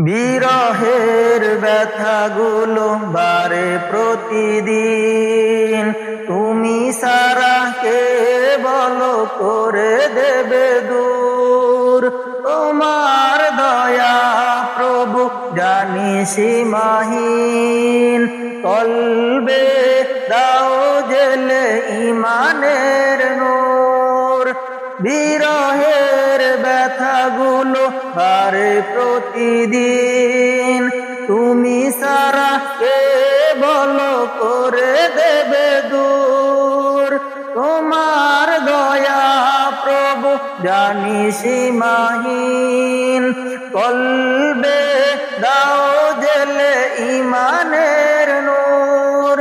বিরহের ব্যথাগুলো বারে প্রতিদিন, তুমি সারা কে বলো করে দেবে দূর। তোমার দয়া প্রভু জানি সীমাহীন, কলবে দাও জেলে ইমানের নূর। বিরহের ব্যথাগুলো বারে প্রতিদিন, তুমি সারা কে বলো করে দেবে দূর। তোমার দয়া প্রভু জানি সীমাহীন, কলবে দাও জেলে ইমানের নূর।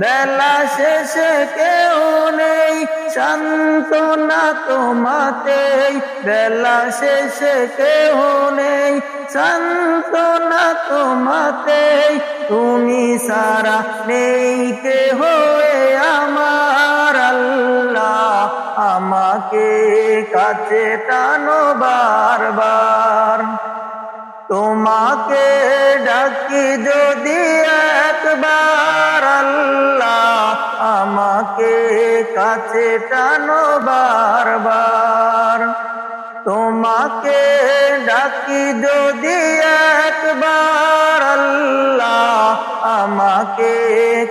বেলা শেষে কেউ নেই সান্ত্বনা তোমাতেই, বেলা শেষে কেউ নেই সান্ত্বনা তোমাতেই। তুমি সারা নেই কেহ আমার আল্লাহ, আমাকে কাছে টানো বারবার। তোমাকে ডাকি যদি একবার আল্লাহ, আমাকে কাছে টানো বারবার। তোমাকে ডাকি যদি একবার আল্লাহ, আমাকে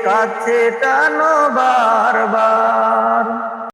কাছে টানো বারবার।